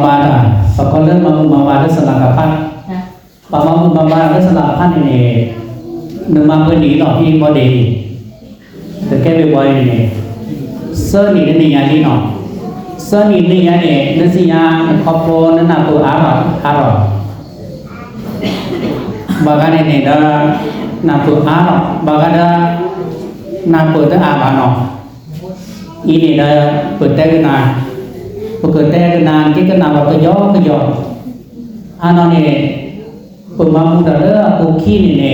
มาดาปะกอนเรื่องมาว่าสลักพันปะมาสลักพันนี่นึมาเพิ่นนี่เนาะที่บ่ดีแต่แค่ไปบ่นี่เซอร์นี่นี่อย่างนี้เนาะเซอร์นี่นี่อย่างนี้นั่นสิยาครอบครัวนั่นน่ะตัวอาราบางอันนี่ดาน่ะตัวอาราบางอันน่ะเปิดอาบาเนาะอีนี่ดาเปิดแต่กันนะPekerjaan kita nak kerja anak ni pembangun dah bukti ni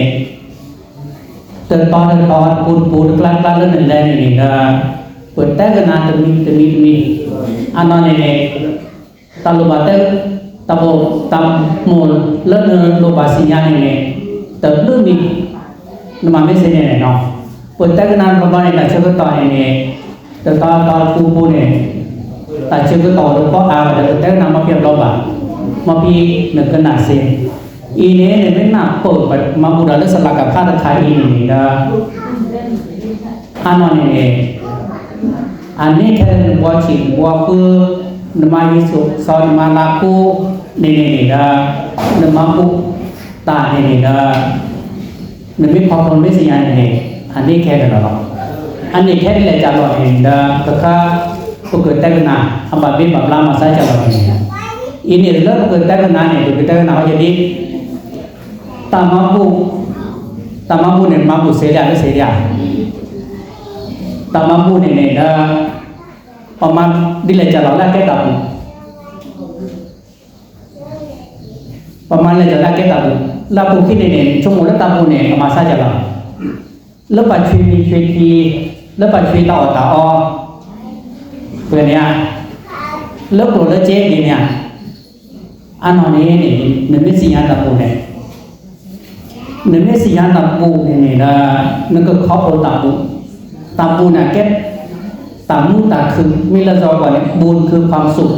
tertolak pun kelan ni ni dah pekerjaan demi anak ni kalau batal tamul lepas lubasinya ni terlebih nama mesti ni no pekerjaan pembangun ni dah cukup tahu ni tertolak pun niแต่ชื่อก็ต่อก็เอาแต่นำมาเปรียบเราบ่มาพี่นึกกันหนาเสียอีนี้เนี่ยไม่น่าเปิดมาบูรณะสลักกับค่าตะไคร้อีนี่นะอันนั้นเนี่ยอันนี้แค่ว่าชิมว่าคือนมายิสุสอนมาลาคูนี่นะนมาปุตานี่นะนึกไม่พอคนไม่สิ่งอย่างนี้อันนี้แค่นั้นหรอกอันนี้แค่เลยจะหล่อเองนะก็ค่าpekerjaan apa bin lama saja begini. Ini adalah pekerjaan ni, pekerjaan apa jadi tak mampu ni mampu sedia. Tak mampu ni dah paman dilejar lah kita pun. Paman lejar kita pun. Lalu kita ni cuma dah tahu ni apa saja lah. Lepas cuci tahuเพื่อนเนี่ยเลิกโกรธแล้วเจ๊ดีเนี่ยอันนี้นี่นึกไม่สิยานตะปูเนี่ยนึกไม่สิยานตะปูนี่นะนึกก็ครอบโอตะปูน่ะเก็บตามุตะคือมีละจอก่อนเนี่ยบุญคือความสุข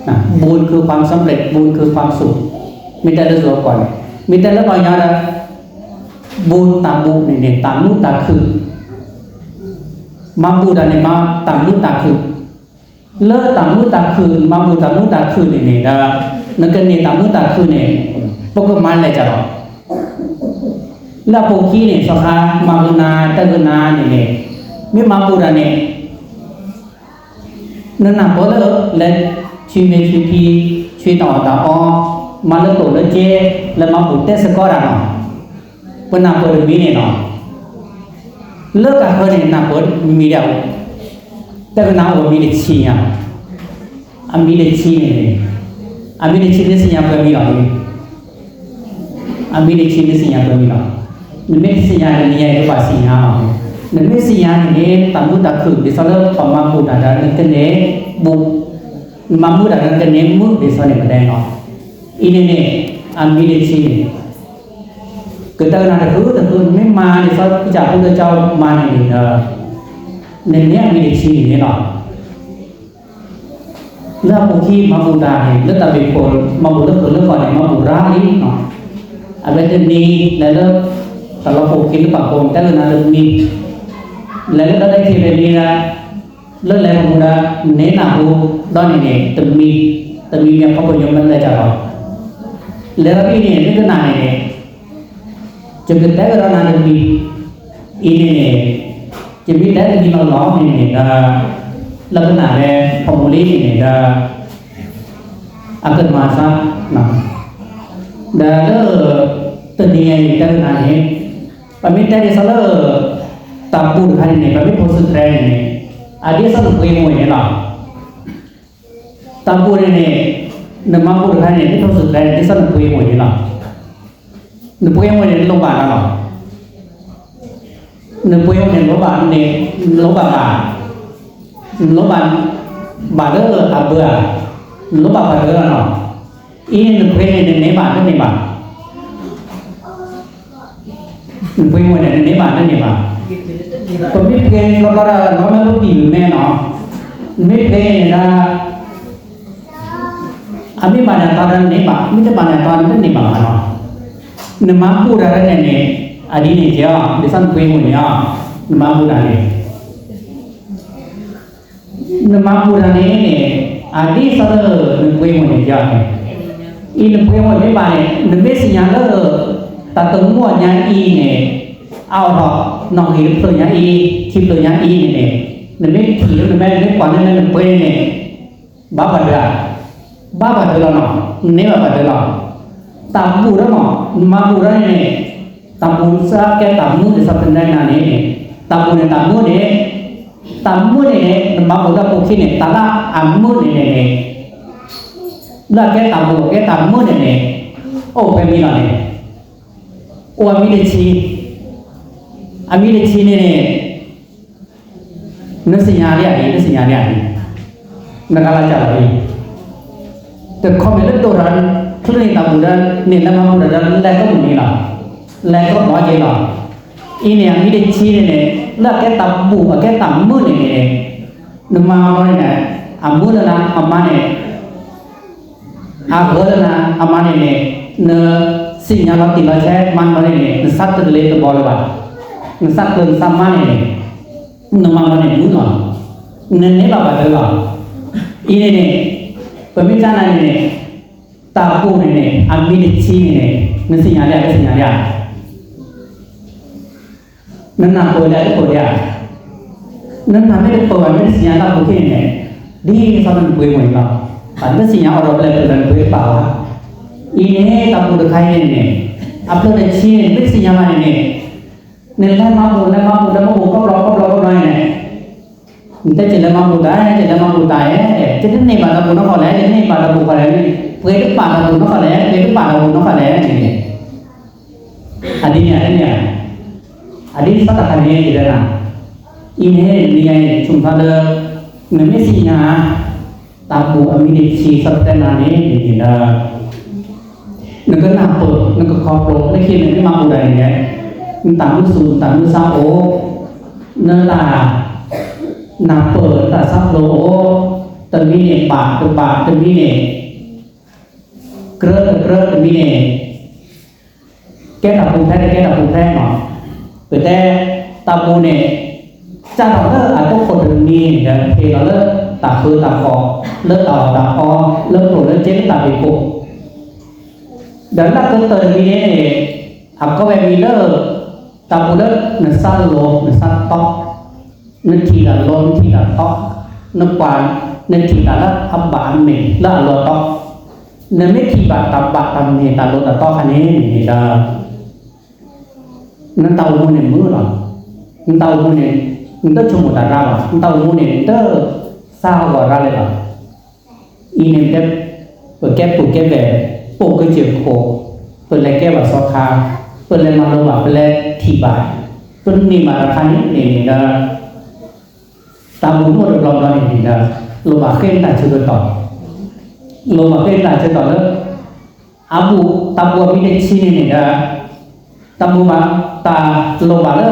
นะบุญคือความสำเร็จบุญคือความสุขมีแต่ละจอก่อนมีแต่ละบางอย่างนะบุญตาปูนี่ตามุตะคือmampu dan tamu takut le tamu takut mampu tamu takut ni dah nak ni tamu takut ni pokok mana cara la poki ni soha mampu na teguna ni mi mampu dan ni nana boleh le cui tahu malu tu le je le mampu tes sekolah no pernah boleh ni noเลิกกับคนนี่นะเปิดมีเดียวแต่ก็น่าว่ามีเด็กชี้อ่ะมีเด็กชี้นี่มีเด็กชี้นี่สิยังเป็นมีหรอมีเด็กชี้นี่สิยังเป็นมีหรอนี่ไม่สิยังนี่ยังว่าสิยังนี่ไม่สิยังนี่ตามมุตะคือดิสเลอร์ประมาณมุตะนั้นกันเนี่ยบุมามุตะนั้นกันเนี่ยมุดิสเนี่ยมาได้เนาะอีนี่มีเด็กชี้kita nak tentu memang di saat kita pun jauh mana ni nenek milik sini ni lah. Lalu mungkin mampu dah ni, lalu tapi pun mampu lepas ni mampu rali, ada ni lalu kalau mungkin lepas pun kalau nak ni, lalu ada kira ni lah, lalu muda nenek aku dah ni temi yang kau punya mana cara. Lalu ini ni kenapa ni? Jadi kita orang ada di ini ni, jadi kita di malam ini dah, lalu nare pemuli ini dah akan masa, dah le terniai kita nane, peminta di sana tampur hari ini, peminta proses tren ini, ada satu kemu ini lah, tampur ini, nama tampur hari ini proses tren di sana kemu ini lah.นึกเพื่อนวันนี้โรงพยาบาลหรอนึกเพื่อนวันนี้โรงพยาบาลนี่โรงพยาบาลบาดเลือดเบื่อโรงพยาบาลบาดเลือดหรออีนึกเพื่อนในนี้บาดนั่นนี่บาดนึกเพื่อนวันนี้ในนี้บาดนั่นนี่บาดคนที่เพื่อนเราไม่รู้ดีแน่เนาะไม่เพื่อนนะอาบาดตอนนี้บาดไม่ใช่บาดตอนนั้นนี่บาดเนาะmampu dah ni adi ni dia di sana kuih ni mampu dah ni mampu dah ni adi sala nungwe mo ni ja in nungwe mo ni ba ne nungwe sinya le ta tung mo nya i ne ao ro nong hi lo nya i chi lo nya i ne nungwe thi nungwe ne kwa ne nungwe ne ba ba da lo no ne ba ba da lo ta bu ra mo ma bu ra ne ta bu sa ke ta mu de sa tan na ne ta bu ne ta mu ne tamu ne ma bu da po ki ne ta la amu ne la ke tamu ne o pe mi la ne o ami de chi ne ne sinya ya na kala cha la ni te khome le to ran thule ta bu da ne la ma bu da la ko ni la la ko ma je la ini ami de chi ne la ke tabu ke tamu ne nama ne amu na amane agolana amane ne ne sinya la ti la che man mane ne sat le to bol ba ne sat le samane ne nama mane mu no ne ba ba de la ini ne pembicara ne tabu ne ami de chi ne sinya ya nana ko dia nana me ko ne sinya la ko ne di sa man bue mo ba ta sinya oro le dan bue pa ini ta bu de khai ne aplo de chi ne sinya ma ne la ma bu ko lo ne nte che la ma bu ta che ne ba da bu no ko le ne ba da bu ko le bue de pa da bu no ko le ne adinya adi sata khane idana ine niyai chumphada name sinya tabu amini chi satana ne dina nagana po nagkhopro lekhi ne ma udai ne tamu sa o na la na po ta sa lo tami ne pa tami ne kre tami ne ke ta pu the no bởi thế tamu ne cha đó là có phần đường đi thì nó là ta khơi ta khó lớp ta khó lớp rồi lớp chết ta bị phụ đó là cái từ đi này có vẻ như là tamu đó nó sát lô nó sát tóc nó chỉ là lô nó chỉ là tóc nó quản nó chỉ là âm bản mình là lô tóc nó mới chỉ bạn tầm này ta lô ta tóc anh ấy thì là nó tàu mua này mưa rồi nó tàu mua này nó chung một đàn ra rồi nó tàu mua này nó sao vào ra rồi in em kép vừa kép về bộ cái chiều khổ vừa lấy kép vào so kha vừa lấy mà lông vào vừa lấy thị bài vừa đi mà khá nhất này là tàu muốn một được lòng đó thì là lông vào kênh là chưa được tỏ lông vào kênh là chưa tỏ nữa abu tabu bị đến chi này là tamu ma ta lo ba le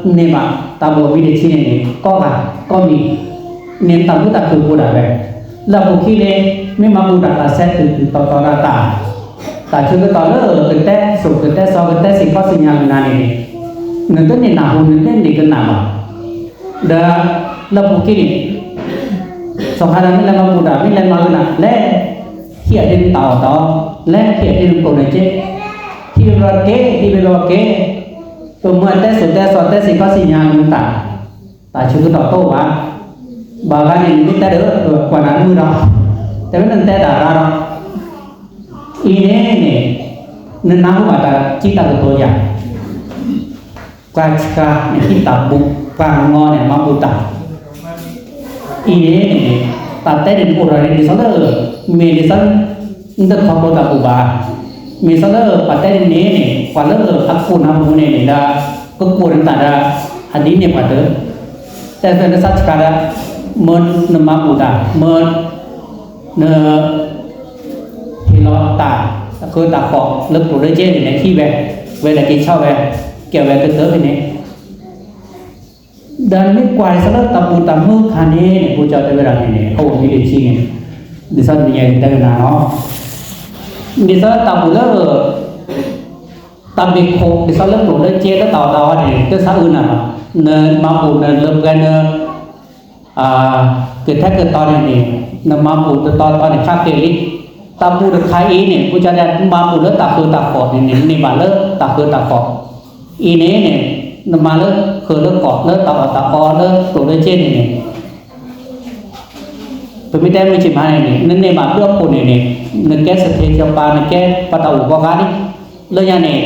ne ma tamu bi de chi ne ko mi ne tamu ta ku ko da be la ko ki le me ma bu da ta set tu to ra ta chu ko ta le te so ke si ko si nya na ne to ne na hu ne ni ke na ma da la ko ki ni so ha da ne la ma bu da mi le ma na le hi a din ta to le hi a din ko ne che thì rồi cái tụi mình té thì có gì nhà mình tại chưa có tàu bà cái này biết té được quả nắng mưa đó té biết nên té đã ra đó ý này nên nắng mà ta chỉ ta được tôi vậy qua cả những tập bụng và ngon này mà bụng tập ý này ta té đến cuộc rồi đi sau đó mình đi sau được không có tập bụng bà misalnya pada ini pada aku namun ini dah kekurangan tada hadis ni pada tapi saat sekarang nama muda ne hilota aku tak kok lek tu je ni khi về là cái sau về kiểu về cái tới này dan ni kuai salah tamu khane ni puja tu berang ni oh ni di sini di sana ni yang kita nak đi sau tàu lỡ tàu bị khổ đi sau lỡ đổ lên che cái tàu này cái sao ư nào nên mà phụ nên lâm gan เกิดถ้าเกิดตอนนี้นำมาปูตอนนี้ค่าเกลิตาปูตะไคร้นี่กูจะได้มาปูแล้วตาคือตาขอดนี่มาเลิกตาคือตาขอดอีนี้เนี่ยนำมาเลิกคือเลิกกอดเลิกตาอเลิกตัวเลิกเจนนี่ตัวไม่ได้ไม่ใช่มาเนี่ยนั่นเนี่ยมาเพื่อปูเนี่ยนั่นแก้สเตจปานั่นแก้ปะตาอุปกรณ์นี่เรื่องเนี่ย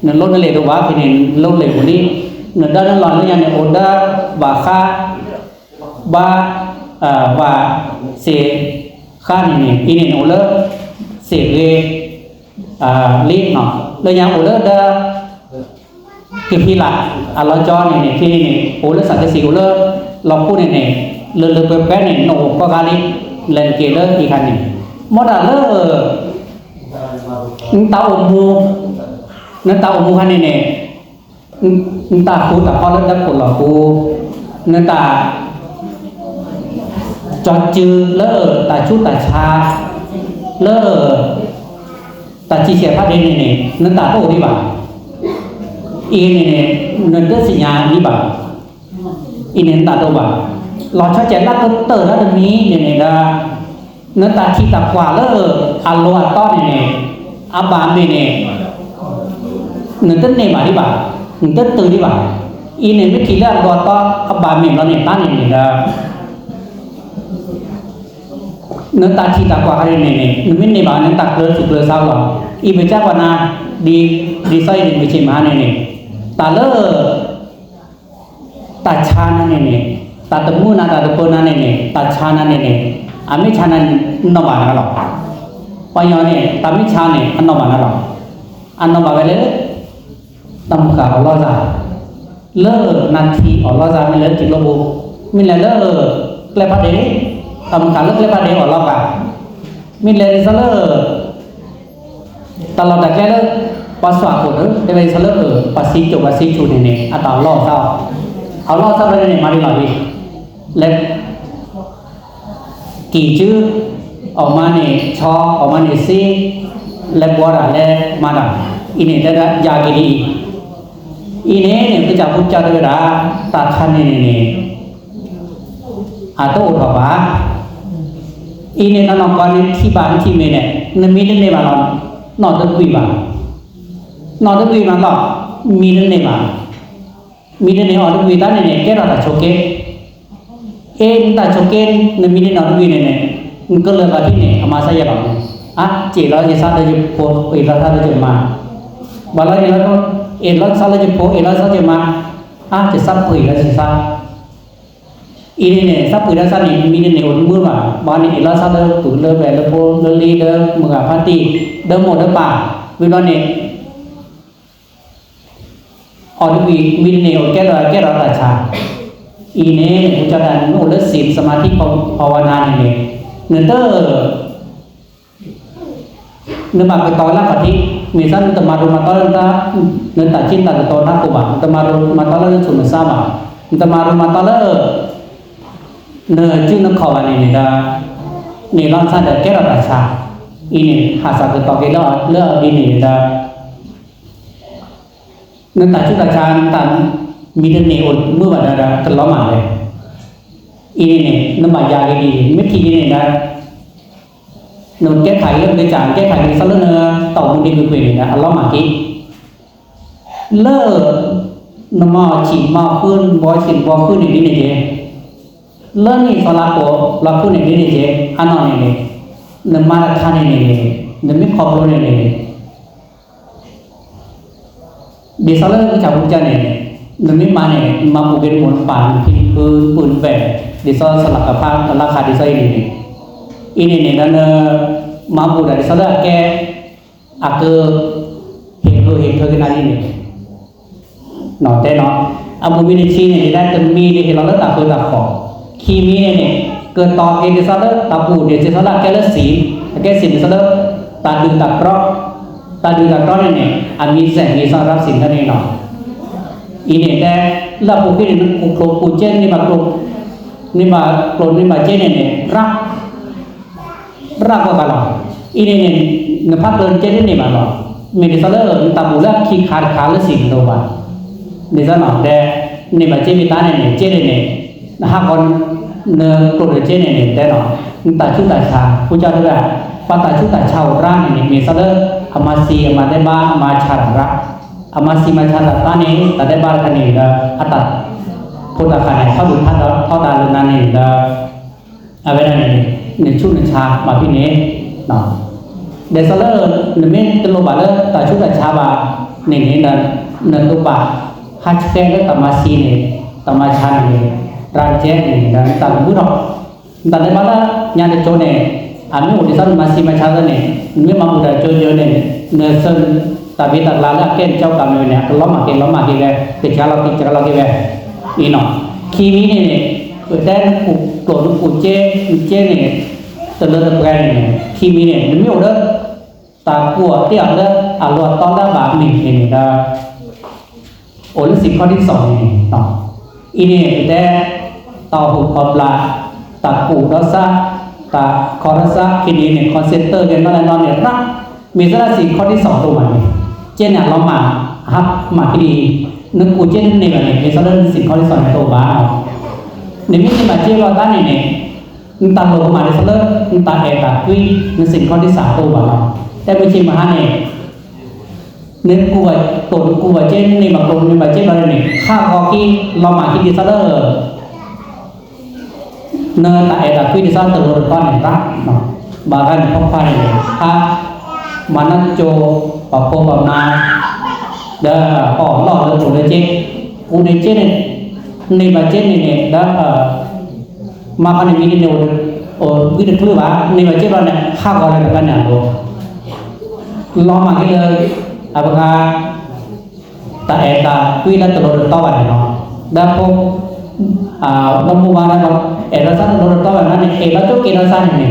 นั่นลดนั่นเลยตัวว่าคือเนี่ยลดเลยคนนี้นั่นด้านนั้นหล่อนเรื่องเนี่ยโอด้าว่าค่าว่าเสค่านี่อีนี่โอเลอร์เสเรลิเนาะแล้วยังโอเลอร์เดอคือพี่ละเราจอนี่ที่นี่โอเลอร์สัตว์สีโอเลอร์เราพูดนี่เลอเป๊ะนี่โนก็กาลิเล่นเกเลอร์อีกคันนี่มอดเลอตาอมูนั่นตาอมูคันนี่ตาคูตาพอแล้วดับคนหลอกกูนั่นตาจอดจือเลอตาชุตาชาเลอตาจีเสียพระเดนนี่นั่นตาโตนี่บ่าอีนี่นั่นเดสิญญานี่บ่าอีนี่ตาโตบ่าเราชอบใจลักเตอร์แล้วนี้นี่นะนั่นตาที่ตากว่าเลออัลโลอัตตอนี่อับบานนี่นั่นเต้นนี่บ่านี่บ่านั่นเต้นตื่นนี่บ่าอีนี่ไม่คิดแล้วอัลโลอัตตออับบานนี่เราเนี่ยตั้งนี่นะนั่นตาที่ตากว่าอะไรนี่นั่นไม่ในบ้านนั่นตาเกลือสุกเกลือเศร้าหรออีเบจ้ากว่านาดีไซน์ไม่ใช่มาเนี่ยตาเลอตาชานั่นเนี่ยตาตะมูนาตาตะโกนั่นเนี่ยตาชานั่นเนี่ยอามิชานั่นนอบ้านหรอปอยเนี่ยตามิชาเนี่ยอันนอบ้านหรออันนอบ้านเลยตำกาอัลลอฮ์จ้าเลอนาทีอัลลอฮ์จ้าไม่เลอจิตโลบุไม่เลอเกลพัดเดตำขาเลิกเล็บอะไรออกแล้วกันมีเลนส์เลอร์ตลอดแต่แค่เลิกปัสสาวะคนเดี๋ยวเลนส์เลอร์ปัสสีจูเนี่ยอัตราล่อเศร้าเอาล่อเศร้าไปเนี่ยมาดีหน่อยดิเล็บกี่ชื่อออกมาเนี่ยชอออกมาเนี่ยซีเล็บวัวอะไรมาดังอินเนี่ยจะยากินีอินเนี่ยคือจากพุทธเจ้าด้วยนะตัดขันเนี่ยอาโต้ถอดบ้าอีเนี่ยนอนก่อนที่บ้านที่เมเนี่ยนั่นมีเรื่องในบ้านนอนตะกุยบ้านนอนตะกุยบ้านหรอมีเรื่องในบ้านมีเรื่องในออตะกุยตาเนี่ยแกเราตะโชเกตาโชเกนั่นมีเรื่องนอนตะกุยเนี่ยมันก็เลยมาที่เนี่ยอามาซะอย่างอ่ะจีเราจะสัตว์จะโผล่เราสัตว์จะมาบางทีเราก็เราสัตว์จะโผล่เราสัตว์จะมาจะสัตว์เราจะสัตว์อีนี่เนี่ยสับปืนแล้วสันนี่มีเนี่ยอุ่นมือมาบ้านนี่เราสับเลยปืนเลยแบบเลยโพเลยลีเลยมือพันตีเดิมหมดเดิมป่าวิวันเนี่ยออกดีมีเนี่ยอุ่นแก่เราราชาอีเนี่ยอุจจาระนู่นเลยศีลสมาธิภาวนาเนี่ยเนื้อเตอเนื้อมาไปตอนละปฏิมีสันตมารุมาตอนละเนื้อตัดชิ้นตัดตอนละกุบะตมารุมาตอนละสุนทรบะตมารุมาตอนละเนื้อจึงนักขวานี่นะนี่ลองสันเดแก่ราชาอีนี่หาสัตว์ต่อกันแล้วเลือกดีนี่นะนั่นแต่ชุดราชาตันมีเรื่องนี้อุ่นเมื่อวันนั้นกันล้อมาเลยอีนี่น้ำมันยาดีไม่ทีนี่นะหนุนแก้ไขเรื่องในจานแก้ไขในสัลเนื้อต่อมุดีกุยนี่นะล้อมากี้เลิกน้ำมันฉีดมาขึ้นบอยฉีดบอขึ้นอย่างนี้เนี่ยเรื่องนี้สลากโกเราพูดอย่างนี้เนี่ยอันนั้นเนี่ยน้ำมันราคาเนี่ยน้ำไม่ขอบรู้เนี่ยดีสลากก็จะพูดจาเนี่ยน้ำไม่มาเนี่ยมาพูดเป็นหมุนป่านพิมพ์ปืนแบบดีสลากกับผ้าราคาดีไซน์เนี่ยอีเนี่ยนั่นมาพูดอะไรสลากแกอาเกอเห็นกันอะไรเนี่ยหนอแต่เนาะอาบุมินิชีเนี่ยได้จะมีเห็นเราแล้วตาคือตาขอคีมีเนี่ยเกิดต่อเอเดซาเลอร์ตาปูเดซาลาแกเลสีแกสินซาเลอร์ตาดึงตาเพราะเนี่ยอันมีแสงมีสาระสินกันเนาะอีเนี่ยแต่ละปุกินี่มันโกรกูเจนนี่มาโกรนี่มาเจนเนี่ยรักก็กันหรออีเนี่ยนภัสเดินเจนนี่มาหรอมีเดซาเลอร์ตาปูละคีขาดละสินตัวบ้านเดซาเนาะแต่นี่มาเจมิตาเนี่ยเจนเนี่ยหากคน เนกรเจเนี่ยได้เนาะตาชุตาชาผู้เจ้าด้วยปตาชุตาชาวร่างเนี่ยมีซะเลอามาซีอามาได้บามาชาระอามาซีมาชาระตานี่ตาได้บาคันนี่อัตตพุทธคันเข้าดูท่านเข้าดาลนันนี่เอาไว้นั่นนี่ในชุนชามาพี่นี้เนาะเดซะเลนเมตโลบาเลตาชุตาชาบานี่นันตุบาฮัจเกลตามาซีนี่ตามาชานี่Raja ni dan tak buruk. Tak ada mana yang ada cone. Kami urusan masih macam ni. Ni mampu dah jojo ni. Nesen tapi tak lala ken jauh kami ni. Kalau makin kecalau kita. Ino. Kimi ni dan uce ni terlalu berat ni. Kimi ni. Ni udah tak kuat tiap dah. Aluat tol dah bab ni dah. Oleh sikap di sini ni. Ini kita tahu kopla tak kuasa tak korasa kini ni konsenter yang mana ni nak misalnya si kodi satu mana jenis lama hab makini nak ujian ni mana misalnya si kodi satu bah ni mesti macam apa tadi ni entah lo mana misalnya entah eta kui ni si kodi satu bah tapi macam mana ni ni kuat jenis ni macam ni macam mana ni hak kaki lama kini misalnyaเนตาเอตาคุยดิซาตะโลดก้อนนี่รักเนาะบากันพบไปฮะมานันโจปะโปบำนาเด้อออกลอดเลยเจกูในเจนี่ในบาเจนี่เนี่ยเด้อมาคันมีนี่โอ้วิดคือว่าในบาเจเราเนี่ยข้าวอะไรกันเนี่ยโลอมากิเลยอะบะกาตาเอตาคุยละตะโลดต้อวันเนาะเด้อพบnombor mana kalau erasan nombor tahu mana ni era tu erasan ni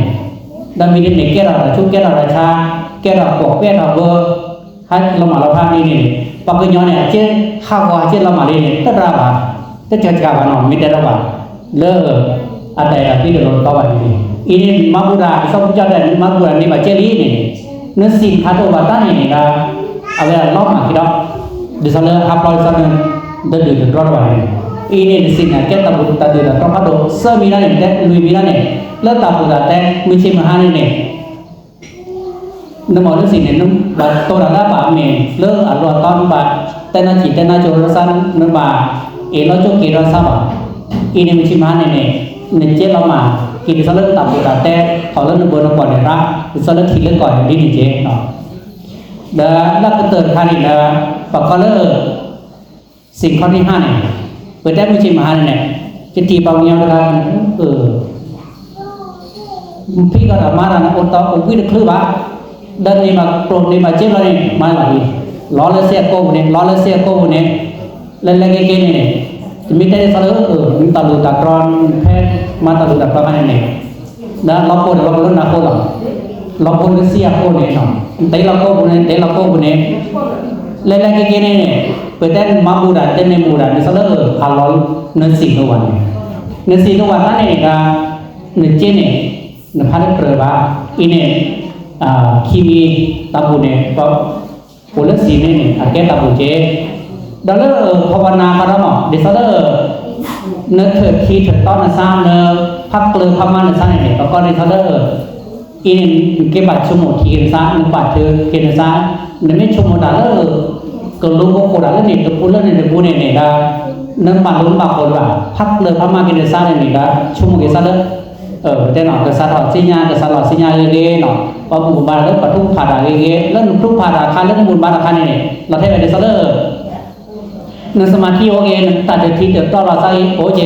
dan mungkin ni kera tu kera raja kera kok kera ber hat lama lama ni pakainya ni aje hawa aje lama ni terapa terjaga mana mesti terapa le ada tapi nombor tahu ini mabura sebab jalan mabura ni macam ni nasi kado batan ni dah awal lama kita di sana apa di sana dah berapa ini di sini kita tahu tadi dah kalau ada semina ni dek lebih bila ni letak pada dek macam mana ni nama di sini nama orang apa ni le arwah tahun bat tanah cita tanah jurusan nama elo tu kira sama ini macam mana ni nanti lama kita selalu tak pada dek kalau nombor nombor ni rak selalu kita kau ni ni je dah nak terkari dah kalauสิ่งข้อที่5นี่เปิดได้ไม่ใช่มหาเนี่ยจะตีเปล่าเงี้ยกันพี่ก็ทำมาแล้วนะอนต่อวิธีคือว่าเดินนี่มาโปรดนี่มาเจ็บอะไรมาหลายล้อเลเซียโก้เนี่ยล้อเลเซียโก้เนี่ยเล่นๆเก่งๆเนี่ยมีแต่สารมีตาลุตากรอนแพทย์มาตาลุตากรอนเนี่ยนะเราโก้เราโก้นะโก้เราโก้เลเซียโก้เนี่ยเนาะแต่เราโก้เนี่ยเล่นๆเก่งๆเนี่ยเปิดได้มาบูดาเต้นในบูดาในสลับฮาลอลเนื้อสีนวันเนื้อสีนวันนั่นเองก็เนื้อเจเนี่ยเนื้อพันธุ์เปลือกว่าอินเนี่ยคีมีตาบูเนี่ยก็โพลสีเนี่ยอาเกตตาบูเจดังนั้นภาวนาคาร์มเดสลับเนื้อเถิดทีเถิดต้อนสร้างเนื้อพักเปลือกพม่าเนื้อสร้างเนี่ยก็ในสลับอินเก็บบัตรชั่วโมงทีเนื้อสร้างเนื้อบัตรเธอเก็บเนื้อสร้างเนื้อไม่ชั่วโมงดังนั้นkalau kau dah ni terpulang ni punya ni dah nampak lomba kau dah hak le pama kita sana ni dah cuma kita sana dia nak ke sana sinya lagi nak apa mubara le patu pada lagi le nutuk pada kali le mubara kali niเราให้ไปได้sanaนั่นสมาธิโอเคตัดทีเดียวต่อเราใส่โอเค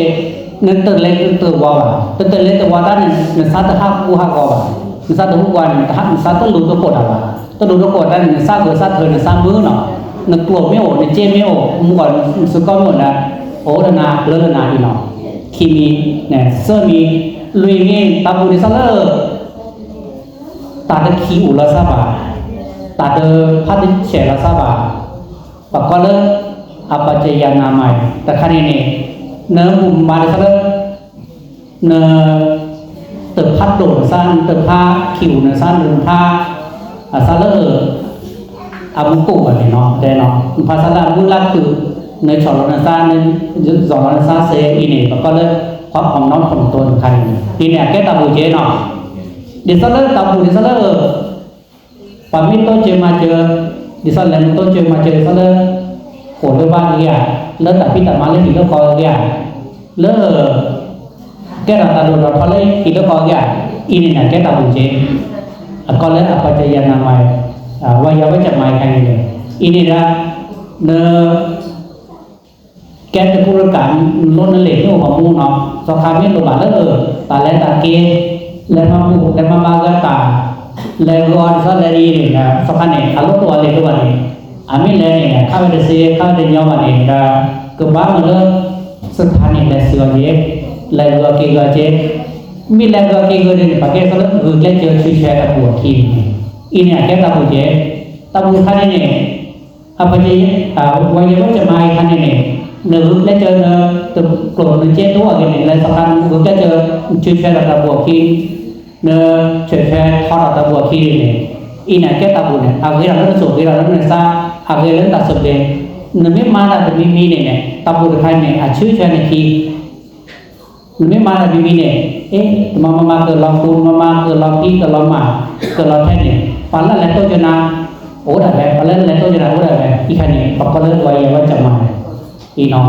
นั่นตื่นเล็กตื่นวัวตื่นเล็กตื่นวัวด้านนั่นซาตะฮักกูฮักกว่านั่นซาตะฮุกวันซาตะลุตัวโกดอ่ะตัวลุตัวโกดด้านนั่นซาเกิดซาเธอนั่นซามือเนาะนักกลัวไม่โอนักเจไม่โอมึงก่อนสุดก้อนหมดนะโอ้ระนาเลือนาอีเนาะคีมีเนี่ยเสื้อมีลุยเงี้ยตาบูดิซาเลอร์ตาเดคีอุลาซาบะตาเดพัดเฉลาซาบะปากก็เลยอาปัจจยานามัยแต่คันนี้เนื้อบุมมาดิซาเลอร์เนื้อตึกพัดโดดสั้นตึกผ้าคิวเนื้อสั้นหรือผ้าซาเลอร์อาบุกุแบบนี้เนาะแต่เนาะภาษาลาวบุลักคือในชอลนาซาในจอลนาซาเซอีนี่ก็เลย ความอ่อนน้อมถ่อมตนคันนี่เนี่ยแกตาบูเจเนาะดิซะเลตาบูดิซะเลปามิโตเจมาเจอดิซะเลโตเจมาเจอซะเลโหเลยบ้านเนี่ยเลตาพิตามาเลติเลคอเนี่ยเลแกตาตาดูเราทะเลติเลคอเนี่ยอีนี่เนี่ยแกตาบูเจก็เลยapa jaya namai waya waca mai kan ini ini dah neแกจะพูดกันล้นเหล็กนี่ว่ามูเนาะสภาพนี้ตัวบาดตาแลตาเกและมามูและมามากตาและรอนซะเลยนี่นะสภาพนี้อารมณ์ตัวเลยตัวนี้อามิเลยนี่ข้าวเดซีข้าวเดยอวันนี้นะก็บ้ามันเลยสถานีและเสือเยและรัวกีกเจมีและรัวกีกเดินปากแกก็เลยคือแกเจอชื่อแชร์กับหัวทีอีเนี่ยแกตาบุเจตาบุท่านนี่apa jaya waya waca mai kan ini nữ lấy chơi từ cổ nữ chết đúng rồi này lấy sau khăn vừa cái chơi chơi chơi là buộc khi nơ chơi chơi thọ là buộc khi này in này cái tabu này cái là nó sụp cái là nó xa cái là nó sụp đấy nữ biết mà là từ mimi này tabu được hai này chơi chơi này khi nữ biết mà là mimi này mama cứ làm phun mama cứ làm tí cứ làm mà cứ làm thế này phải là lấy tôi cho nào ủa là vậy phải lấy tôi cho nào ủa là vậy ý cái này hoặc có lấy quay vào chậm màอีน้อง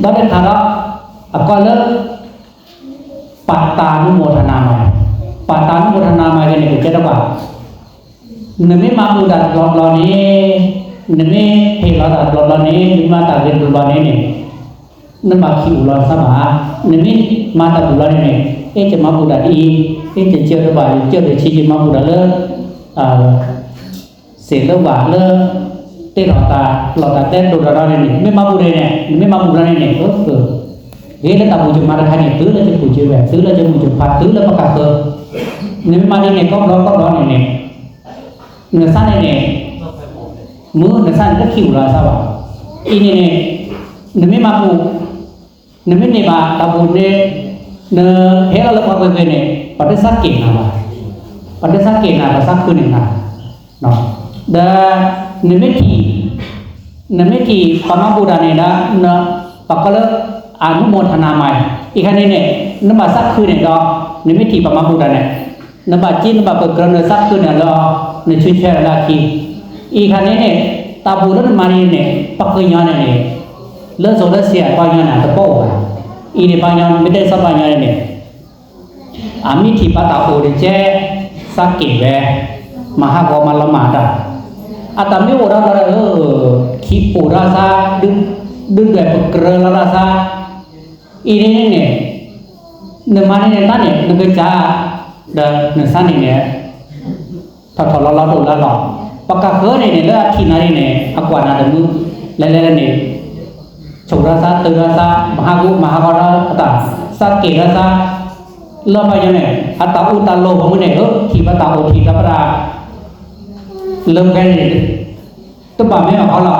ดังนั้นถ้าเราก็เลิกปัตตานุโมทนาใหม่ปัตตานุโมทนาใหม่กันนี่คือเจ้าว่านึกไม่มาอุดัดหลอนี้นึกไม่เพลหลอนี้นึกมาตาเรียนหลอนี้นี่นึกมาคิวหลอสมานึกไม่มาตาหลอนี้นี่จะมาอุดัดอีจะเจอระบายเจอเดี๋ยวชีจะมาอุดัดเลิกเสียเลิกว่าเลิกเต้นหลอดเต้นดูเราเนี่ยไม่มาบูเรเนี่ยไม่มาบูเราเนี่ยก็คือเรื่องตาบูจุมาได้แค่เนี่ยตื้อแล้วจะปูเชื่อแบบตื้อแล้วจะมูจุพัดตื้อแล้วประกาศเกิดเนี่ยมาเนี่ยก็ร้อนเนี่ยเนื้อสั้นเนี่ยมือเนื้อสั้นก็ขิวเราใช่ป่ะอีเนี่ยเนี่ยไม่มาบูเนี่ยไม่เนี่ยมาตาบูเนี่ยเนี่ยเฮ้ยเราเลิกมาเป็นเนี่ยปัจจัยสักเก่งนะป่ะปัจจัยสักเก่งนะปัจจัยสักคือหนึ่งนะเนาะdah nemeti pamabuda ne da na pakala anumothana mai ikhane ne namba sak khu ne do nemeti pamabuda ne namba chin namba pakran sak khu ne lo ne chuche la ki ikhane ne taburan mari ne paknya ne le so le sia pa nya na to wa i ne pa nya me de sa pa nya ne ami thi pa ta o de che sak ke be maha ko ma la ma da atami orang ki pura sa dunแบบkerala rasa ini ne nemane ne tane ngeja dan nesani ne thotholala do la lo paka khe ne la thinari ne akwana da mu lele ne chura sa tera sa mahagora ata sa ke rasa la pa ne ata uta lo mu ne thi pa ta o thi ta pra lemkan ini tu pamer kalau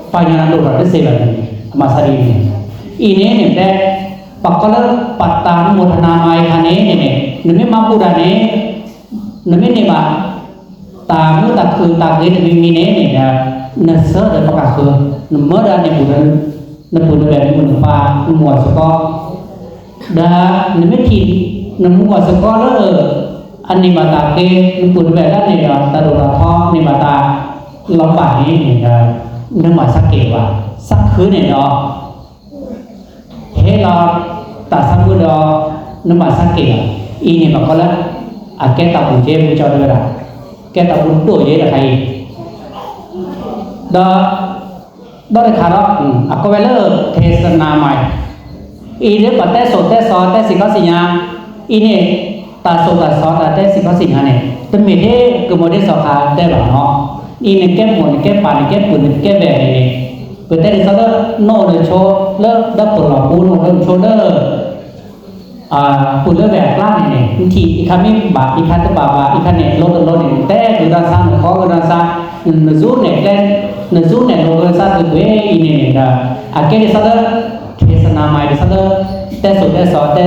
panjang dulu ada sebelah masa ini ni deh pakal patang mudana mai kane ni nemi mampu dane nemi ni ba tamu tak ku tak ini mini ni dah nasa dah pakal ku nemu dah ni bukan nemu dah ni bukan pa nemu sekolah dah nemi ti nemu sekolah leอันนี้มาตาเกปุนแบบนั้นเนี่ยตาดูตาท้องนี่มาตาลำบากนี่เนี่ยนึกมาสักเกว่าสักคืนเนี่ยเนาะเฮ้เราตาสักคืนเนาะนึกมาสักเกอีนี่มันก็แล้วแกตาบุญเจ้บุญเจ้าด้วยละแกตาบุญตัวเยอะใครดอได้ขาดก็เวลาเทศนาใหม่อีเรื่องปัตเตโสเตสอเตสิกสิญาอีนี่ตาโซตาซอตาเตสิกสิงหาเนี่ยแต่มีเทคือโมเดลสภาได้หรอเนาะอีเนี่ยแก้หมดแก้ปานแก้ปุ่นแก้แบบนี้เปิดแต่ดิฉันโน่เลยโชว์เลิกดับตัวหลอกปูนเลิกโชว์เลิกปุ่นเลิกแบบกล้าเนี่ยทีอีกคำนี้บาอีกคำตัวบาอีกคำเนี่ยโลเนี่ยแต่คือด้านซ้ายข้อคือด้านซ้ายหนึ่งซูเนี่ยแก้หนึ่งซูเนี่ยโลคือซ้ายคือเว้ยอีเนี่ยแก้ดิฉันเทศนาใหม่ดิฉันแต่สุดแต่สอแต่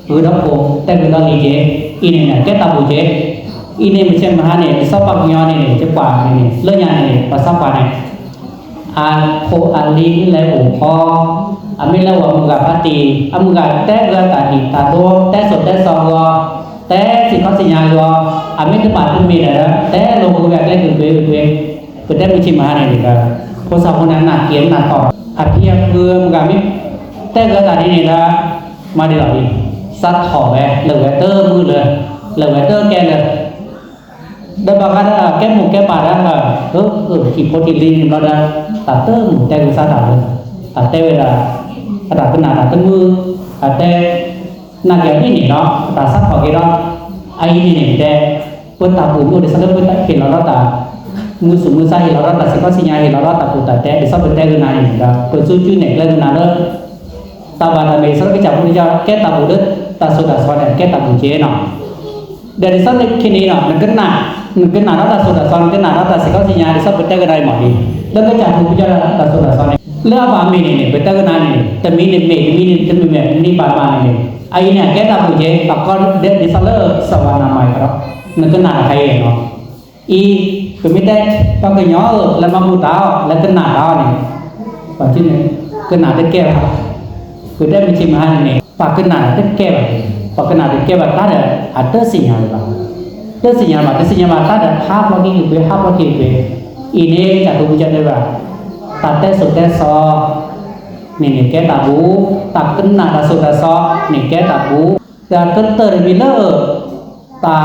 vừa đó côแต่vừa đó lý chế ini này cái tabu chế ini macam mana ni sapa punya ni cepat ni lenya ni pasapa ni ko ali le o ไม่เล่าว่ามึงกับพัตตีมึงกับแต่เรือตาดีตาโตแต่สดแต่ซองก็แต่สิเขาสัญญาก็ไม่ถึงบาทถึงมีนะแต่ลงแบบได้ถึงเวเป็นได้ไม่ชิมหาเนี่ยนี่ก็คนสาวคนนั้นหนักเกียนหนักต่อเพียงคือมึงกับมิแต่เรือตาดีนี่นะมาดีหรอดิซัดถอแหวเหลือเตอร์มือเลยเหลือเตอร์แกเลยได้บางครั้งแก้หมูแก้ปลาได้ก็ขีดโพธิลินเราได้ตัดเตอร์หมูแต่กูซาตัดเลยตัดเตอร์เวลาตัดเป็นหนาตัดเป็นมือแต่นักอย่างนี้นี่เนาะตัดซัดถอกี่รอบไอ้นี่นี่แต่เปิดตาปูมือเดี๋ยวสักเปิดตาเห็นเราตัดมือสูงมือซ้ายเห็นเราตัดสิก็สัญญาเห็นเราตัดปูตัดแต่เดี๋ยวสักเป็นแต่กันนานนี่ก็เปิดจู่ๆเนี่ยเลยกันนานเลยตาบาดเมย์สักก็จับมือจะแก้ตาปูเด้อตาสุดตาสวรรค์แก้ตาปูเจเนาะเดี๋ยวสักในที่นี้เนาะมันก็หนาเราตาสุดตาสวรรค์ก็หนาเราตาสิก็สัญญาเดี๋ยวสักเป็นแต่กันได้หมดดีแล้วก็จับมือจะตาสุดตาสวรรค์เรื่องว่ามีนี่เป็นแต่กันนานนี่แต่มีนี่จะมีแบบนี่บาดมานี่ไอ้เนี่ยแก้ตาปูเจปากก็เด็ดดิสักเลยสวรรค์นามัยครับมันก็หนาใครเนาะอีคือไม่ได้ก็กระย่อแล้วมาบูตาแล้วก็หนาเราเนี่ยตอนที่นี่ก็หนาได้แก้ครับคือได้มีชิมหาเนี่ยปากก็หนาได้แก้แบบปากก็หนาได้แก้แบบถ้าเดี๋ยวอาจจะสิ่งอย่างแบบเรื่องสิ่งอย่างแบบสิ่งอย่างแบบถ้าเดี๋ยวห้าพอกี่เห้าพอกี่อีนี่จากตัวจะได้แบบตัดแต่สุดแต่ซอนี่แก้ตาบูตัดขึ้นหนาตาสุดตาซอนี่แก้ตาบูแต่ก็เติร์มิเลอร์ตา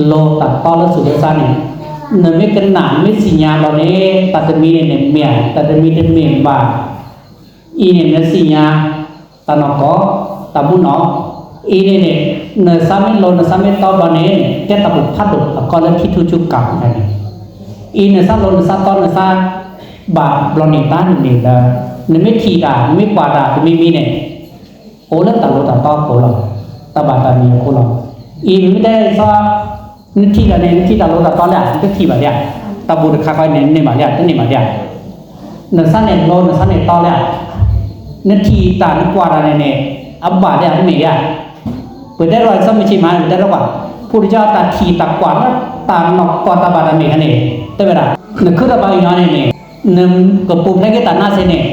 โลตัดต่อแล้วสุดท้ายนี่เนื้อไม่กันหนาไม่สิญญาเราเนี่ยตัดจะมีเนี่ยเมียตัดจะมีเนี่ยเมียบ่าอีเนี่ยสิญญาตานอกตาบุนออีเนี่ยเนื้อซ้ำไม่โลเนื้อซ้ำไม่ต่อเราเนี่ยแค่ตาบุพัดดุตะกอนแล้วคิดทุจุกกับอะไรอีเนี่ยซ้ำโลเนื้อซ้ำต่อเนื้อซ้ำบ่าเราเนี่ยต้านเนี่ยละเนื้อไม่ทีด่าไม่กวาดด่าไม่มีเนี่ยโอ้เรื่องตาโลตาต่อโคเราตาบาตามีโคเราอีไม่ได้ซ้อนึกที่กันเนี่ยนึกที่ตาโลตาตอนแรกนึกที่แบบเนี้ยตาบูดคาคอยเนี่ยมาเนี้ยนี่มาเนี้ยเนื้อสั้นเนี่ยโลเนื้อสั้นเนี่ยตอนแรกนึกที่ตานึกกว่าอะไรเนี่ยอับบาเนี่ยไม่เนี่ยเปิดได้รอยซ้ำไม่ใช่มาเปิดได้ระหว่างผู้ที่เจ้าตาทีตากว่าตาหนอกกว่าตาบาดเมกันเนี่ยแต่เวลานึกขึ้นตาบาอยู่นั่นเนี่ยนึกกับปุ่มให้แกตาหน้าเส้นเนี่ย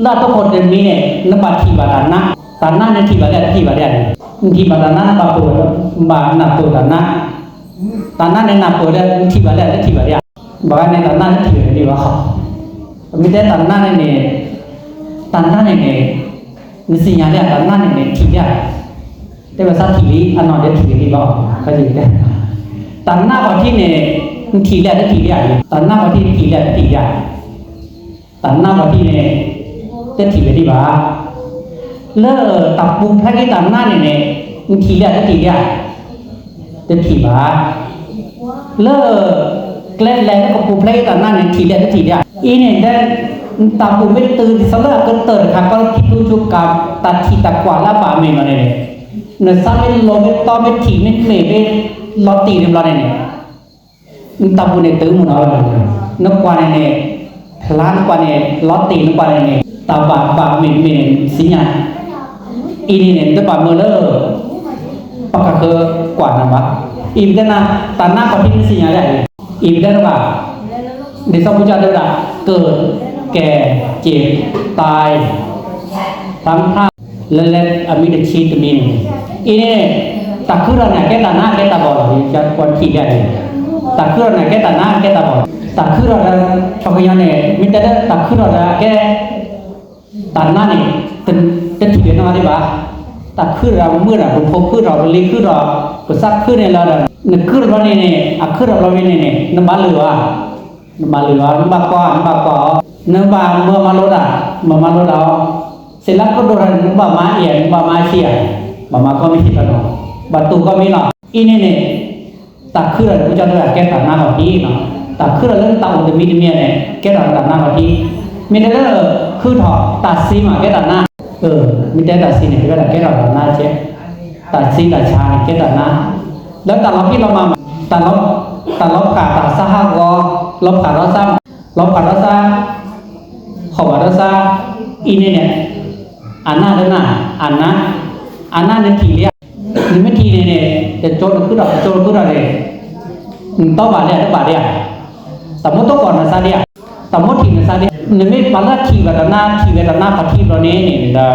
ลาดทุกคนเดินมีเนี่ยนึกบาทีบาดหน้าตาหน้าเนี่ยทีบาดเนี่ยทีบาดเนี่ยทีบาดหน้าบาปูบาหน้าปูตาหน้าตอนนั้นในนาโปเดที่บ้านได้ที่บ้านบอกว่าในตอนนั้นที่บ้านดีว่าเขาไม่ได้ตอนนั้นเนี่ยตอนนั้นเนี่ยนี่สิ่งอย่างเนี้ยตอนนั้นเนี่ยที่เนี่ยแต่ว่าสักทีอันนั้นได้ที่ดีบ้างก็ดีได้ตอนนั้นก่อนที่เนี่ยที่เนี่ยได้ที่เนี่ยตอนนั้นก่อนที่ที่เนี่ยได้ที่เนี่ยตอนนั้นก่อนที่เนี่ยได้ที่ดีบ้างเลิกตับปุ่มแค่ตอนนั้นเนี่ยที่เนี่ยได้ที่เนี่ยจะถีบอ่ะเลิกแกล้งแรงแล้วก็ปูเพลย์ตอนนั้นเนี่ยถีบได้ก็ถีบได้อีเนี่ยได้ตาปูไม่ตื่นสำหรับก็เติร์ดค่ะก็คิดดูจุกกับตัดทีตะกวาดละบาเมมาเนี่ยเนื้อซ้ำไม่ลงไม่ต้อไม่ถีบไม่เมย์ไม่ล้อตีเรียบร้อยเนี่ยตาปูเนี่ยตื่นหมดแล้วนักกว่าเนี่ยพลานกว่าเนี่ยล้อตีนักกว่าเนี่ยตาบาเมย์สิญญาอีเนี่ยตัวบาเมเลอร์ปากกากว่านะวะอีกแล้วนะตอนหน้าก่อนที่นี่สิ่งอะไรอีกแล้วหรือเปล่าในสมุทรเจ้าเดียวกันเกิดแก่เจ็บตายทั้งท่าและมีแต่ชีตมีอีนี่ตาคือเราเนี่ยแค่ตาหน้าแค่ตาบอดจะควรขีดได้ตาคือเราเนี่ยแค่ตาหน้าแค่ตาบอดตาคือเราชอบยังเนี่ยมิแต่ตาคือเราแค่ตาหน้าเนี่ยเป็นที่เดียวนะที่บ้าตาขึ้นเราเมื่อไหร่ผมพบขึ้นเราเลี้ยขึ้นเราก็ซักขึ้นในเราเนี่ยขึ้นเราเนี่ยขึ้นเราเนี่ยน้ำบาเหลือน้ำบาก้อนน้ำบาก้อน้ำบาเมื่อมาลดเราเสร็จแล้วก็โดนน้ำบามาเอียน้ำบามาเชียบามาก็ไม่คิดกันหรอกบาตูก็ไม่หรอกอีเนี่ยตาขึ้นเราจะได้แก้ตาหน้าแบบนี้เนาะตาขึ้นเราเรื่องตาอุดมีเนี่ยแก้ตาหน้าแบบนี้มีแต่เรื่องขึ้นถอดตาซีมาแก้ตาหน้ามีแต่ตัดสินเนี่ยก็ได้แค่เราหน้าเช็คตัดสินตัดชาเนี่ยแค่ตัดหน้าแล้วแต่เราที่เรามาตัดลบขาตัดซาฮากอลบขาเราซ้ำลบขาเราซ้ำขอบเราซ้ำอีเนี่ยอันหน้าเดินหน้าอันหน้าเนี่ยทีเรียนี่ไม่ทีเนี่ยจะโจรขึ้นเราเลยต้องบาดเนี่ยแต่มดต้องก่อนนะซาเดียแต่มดทีนะซาเดีย neme pala thi vedana pathi lo ne ne da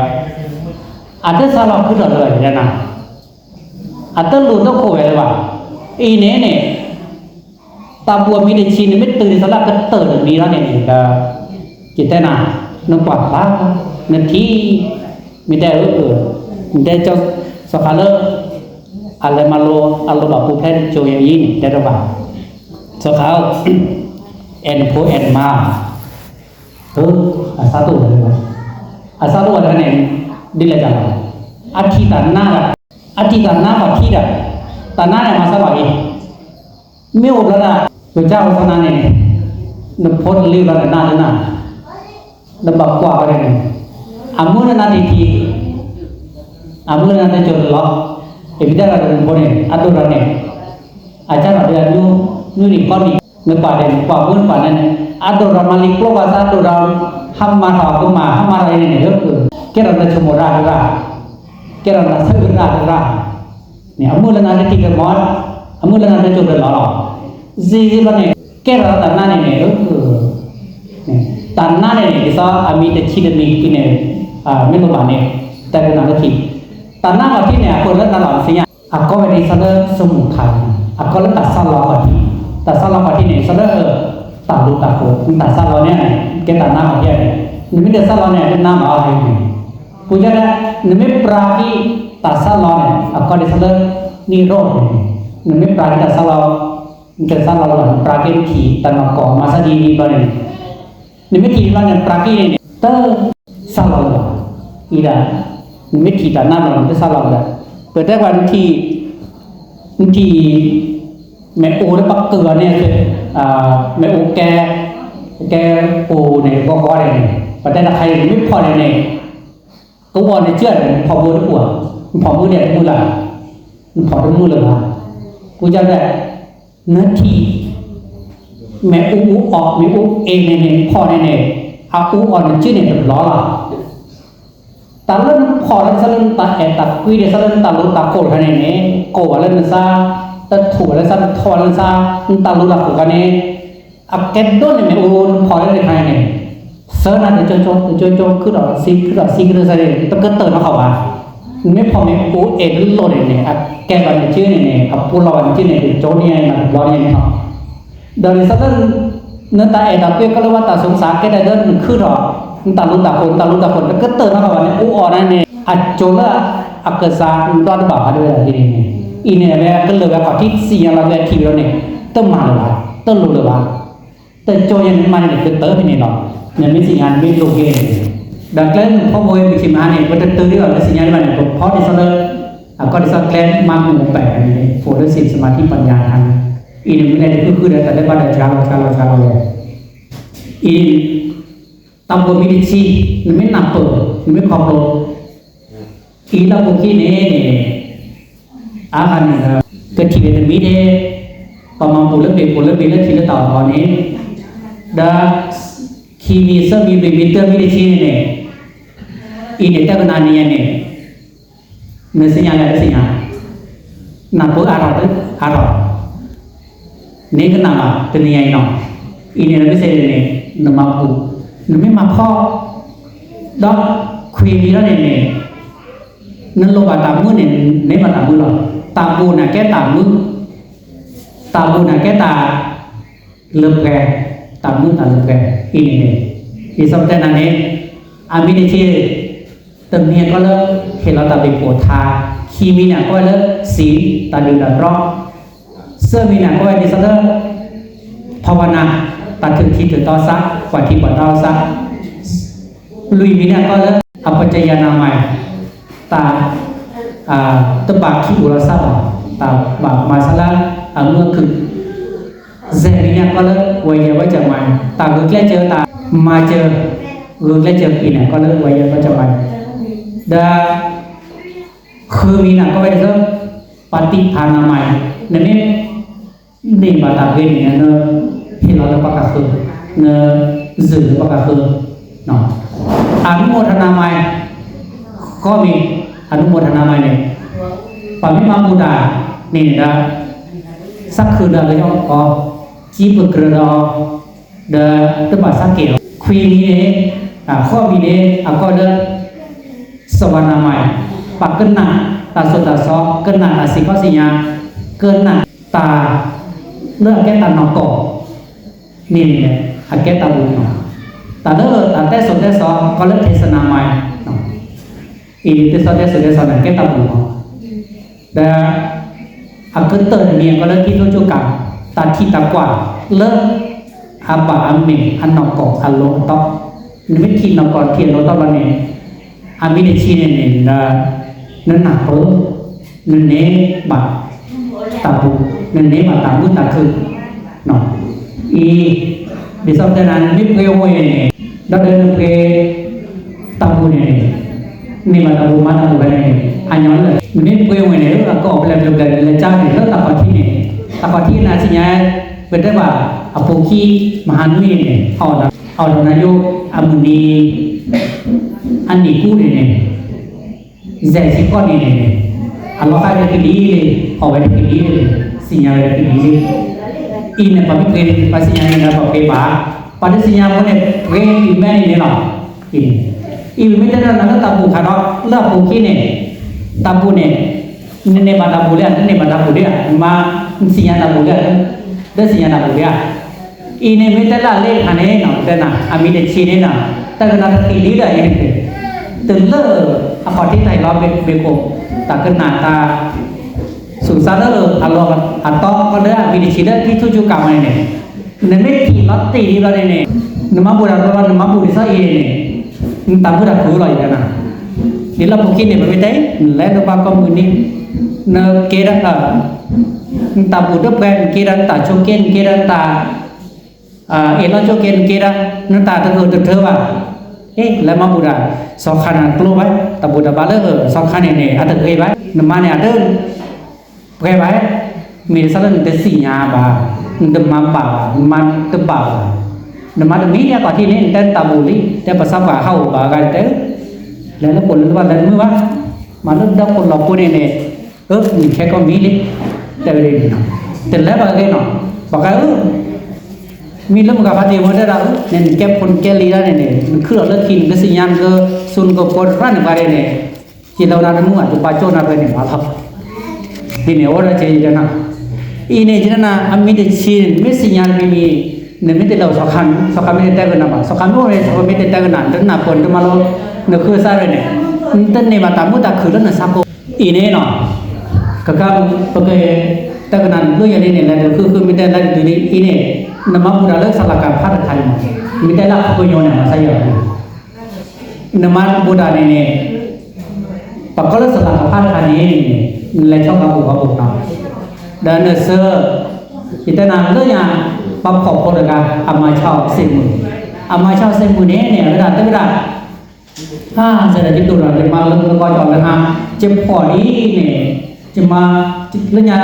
ada salah ku da lo ya na ada lu to ko ve ba e ne ne ta bua mi de chi neme tu salah ka ter ni la ne da kita na no pa pa ne thi mi da mi da cho sakala ale malo alo ba pu phen cho ye yin da da ba sakal en po en ma satu ada ne dile jala ati tanna pa thi da tanna ne ma sa ba ni me o da to ja o sana ne ne phot li ba na na da ba kwa ba ne amuna na ti thi amuna na jo lo e bidara da bo ne adora ne aja na da nu ni ko ni ne pa de pa bun pa ne adora malik lo ba sa adora hamma ha ko ma hamma ra ne ne ko kera na chumora ra kera na sa ra ne amula na ti ke mon amula na jo da lo ji ba ne kera da na ne ne ko ne tan na ne ne sa ami te chi de ni ki ne me lo ba ne ta ke na ti tan na ba ti ne ko la na la sia ko ba ni sa da sum thai ko la ta sa lo ba ti ta sa lo ba ti ne sa da ta lu ta ko ta sa lo ne ke ta na ba ti ne ni me sa lo ne na ma hai ne puja da ni me prati ta sa lo ne ko de sa da ni ro ni me prati ta sa lo ke sa lo prati ki ta ma ko ma sa di ni ba ne ni me ti lo ne prati ne ta sa lo ida ni me ti ta na lo ta sa lo daเปิดได้วันที่แม่โอได้ปักเกลือเนี่ยคือแม่โอแกโอเนี่ยก็ได้เนี่ยปัจจัยใครไม่พอเนี่ยก็วอนในเชื่อพอมือได้ปวดพอมือเนี่ยมือละพอได้มือเลยวะกูจะได้เนื้อที่แม่อูออกแม่อูเองเนี่ยพอเนี่ยเอาอูอ่อนชื่อเนี่ยล้อละtalan khoran salan ta eta kui de salan talu ta kol khane ne ko walan sa ta thu walan sa tholan sa talu la ko kane aket don ne on khoran de khane ne sana de cho ku da si ku sa de ta ka ter ma kha wa me pho me ko e lo ne a ke ba ne chue ne a pu lo ne chue ne cho ni na lo ni ha da ni salan na ta eta pe ka lo wa ta song sa ke da don khu ro ta lu taคนก็เติมมาว่าเนี่ยอูอ่อนเนี่ยอัจโจละอักษาดอนบ่าด้วยทีนี้อีเนี่ยแม่ก็เลยว่าที่เสียงเราแบบทีแล้วเนี่ยต้องมาเลยว่าต้องรู้เลยว่าแต่โจยังมันเนี่ยคือเติมนี่เนาะเนี่ยไม่สิงานไม่โลเกดังนั้นพอโวยมีสิมาเนี่ยก็จะตื่นด้วยว่าสิงานมันเพราะที่ซะเลยก็ที่ซะแกลนมาหมู่8นี่โฟร์สิสมาธิปัญญาทางอีเนี่ยไม่ได้คือแต่ได้บ่ได้ชาเลยอีtambo milici neme napo neme koplo ila buki ne ahan ke thi de mi de pamam pula be la thi la ta ba ne da kimi sa mi be meter milici ne ini ta kana ni ne ne sinya napo ara ne kana ma tni ai no ini ne se ne namapu neme ma pho đó khuyên đi đó này nên lo bà tạm mưa này nếu mà tạm mưa rồi tạm bù là cái tạm mưa lợp gà tạm mưa lợp gà ini này thì sau đây là này ami này thì từng niên có lớp thì nó tạm bị phổ thà khi mi nào có lớp xí tạm bị là rõ sơ mi nào có ai đi sau đóภาวนาตัดถึงที่ถึงต่อซักกว่าที่บ่ต่อซักลุยมีเนี่ยก็แล้วอปัจจยนามัยตาตบากขี้อุรสะตาบากมาสละเมื่อคือเซรีเนี่ยก็แล้ววัยวัจจะมันตาเกิดแค่เจอตามาเจอเกิดแค่เจอปีเนี่ยก็แล้ววัยวัจจะมันดาคือมีน่ะก็ไปเรื่องปฏิภาณนามัยนั่นนี่นี่มาตาเกิดเนี่ยเนอะที่เราประกาศคือเนื้อสื่อประกาศคือเนาะอนุโมทนาใหม่ก็มีอนุโมทนาใหม่เนี่ยปามิมามุดานี่นะสักคือเดือนเลยก็จีบเกลือเดอตบะสักเกี่ยว คุยมีเนข้อมีเนก็เดสวรรณาใหม่ปักกันหนาตาสดตาซอกันหนาสิข้อสิญญาเกินหนาตาเลือกแก้ตานอกนี่เนี่ยแก้ตาบุญเนาะตาเลือกตาแต่สดแต่ซอก็เลือกเทศนาใหม่เนาะอีเทศแต่สดแต่ซอนั่นแก้ตาบุญเนาะแต่เกินเตอร์เนี่ยก็เลือกที่ทุจุกันตาที่ตากว่าเลิกอาบะอันเมอันนอกอันโลตอกนี่ไม่ทีนอกเทียนโลตอกแล้วเนี่ยอามิเดชีเนี่ยนั่นหนักเพิ่มนั่นเน้บะตาบุนั่นเน้บะตาบุตาคือเนาะอีดิสอมเตนันนี่เกวเนี่ยดับเดินเกตาบุเนี่ยนี่มาตาบุมาตาบุไปเนี่ยอันย้อนเลยนี่เกวเนี่ยแล้วก็ออกไปแล้วกันเลยจ้าเนี่ยแล้วตาปที่เนี่ยตาปที่น่ะสิญญาเป็นได้ว่าอโปคีมหานุยเนี่ยเอาดนาโยอมุนีอันนี้กูเนี่ยแจสิก้อนเนี่ยอัลลอฮ์ให้ได้ดีเลยเอาไว้ได้ดีเลยสิญญาได้ดีเลยอินเนี่ยปะเป็นภาษาอย่างนั้นปะเป็นบ้าpada sinya pone pre iman ini no iniไม่ได้นั่นตาบุคาเนาะเลิกบุคีเนี่ยตาบุเนี่ยเนี่ยมาตาบุเลยเนี่ยมาตาบุเลยมาสิญญาตาบุเลยเด้อสิญญาตาบุเลยอีเนี่ยไม่ได้ละเลขอันนี้เนาะแต่น่ะอามีเด็กชีเนี่ยน่ะแต่ก็น่าจะตีลีได้ยังไงตื่นเลิกอพอที่ไทยเราเป็นโกตาขึ้นหน้าตาสุสานเลิกอัลลอฮ์อัตตอก็ได้อามีเด็กชีได้ที่ทุจุกรรมเนี่ยนั่นไม่ทีเราตีลีเราเนี่ยนมาบุระเรานมาบุริษะเองเนี่ยตามบุระคือเราอย่างนั้นนี่เราพูดเนี่ยไม่ได้แล้วเราบางคนนี่เนเกดันตาบุระเป็นเกดันตาโชเกนเกดันตาเอลโชเกนเกดันนั่นตาตะเกิดเถอะว่าแล้วมาบุระสองขันกลัวไว้ตาบุระบาลสองขันเนี่ยอาจจะเคยไว้นมาเนี่ยเดินเคยไว้มีสักเรื่องเดสิญาบาdemam ba man teba demam ni dia pati ni dan tabuli dia pasal ba hau ba ga teแล้วคนว่าแล้วมื้อว่ามันดอกคนเราพูดนี่มีแค่ก็มีเลยแต่เลยแต่แล้วบางทีเนาะบอกว่ามีเรื่องกับพระเจ้าได้แล้วเนี่ยแก้คนแก้ลีแล้วเนี่ยมันคือเลิกกินก็สิญญาณก็ซุนก็ปวดร้านอะไรเนี่ยที่เรานั้นมั่วตัวปาโจนาไปเนี่ยมาทับที่เนี่ยว่าจะยังไงini jenana amide chin me sinyal mi ne me telo sokhan me tagna ba sokhan mo ne so me tagna danna pon to malo ne khu sa re ne tan ne ma ta mu ta khu na sa ko ini no kaka pake tagna lo ya ne la khu me ta la du ni ini nama pura la salaka phat khai me ta la ko yo ne ma sa yo nama buddha ne pakala salaka phat khai ni le chok ka bu na dan kita nak ya bab khop ko ga ama chao sin mu neเวลาแต่เวลาจะได้จิตตัวเรามาลงก็จอดแล้วฮะเจ็บพอดีเนี่ยจะมาแล้วเนี่ย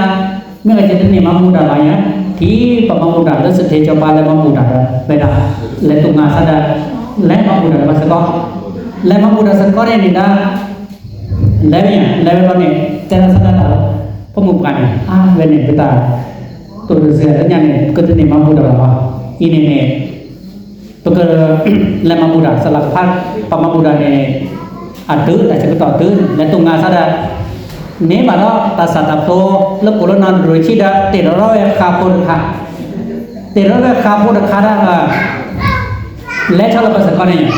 เมื่อจะเนี่ยมามุดอะไรเนี่ยที่ปะมุดแล้วสุดท้ายจะบาลมามุดไปได้และตุงาซะได้และมามุดมาสักก็และมามุดสักก็เนี่ยนะแล้วเนี่ยแล้วเนี่ยแต่ละสักก็pembukaan benar kita terus sebenarnya nih ketemu mampu dalam ini nih tuker lama muda salah part pemamuda nih ada tak cepat ada dan tunggu sada nih malah tak sadap to lepas nan ruci dah terlalu kapur kah terlalu kapur kah dah lecah lepas sekarang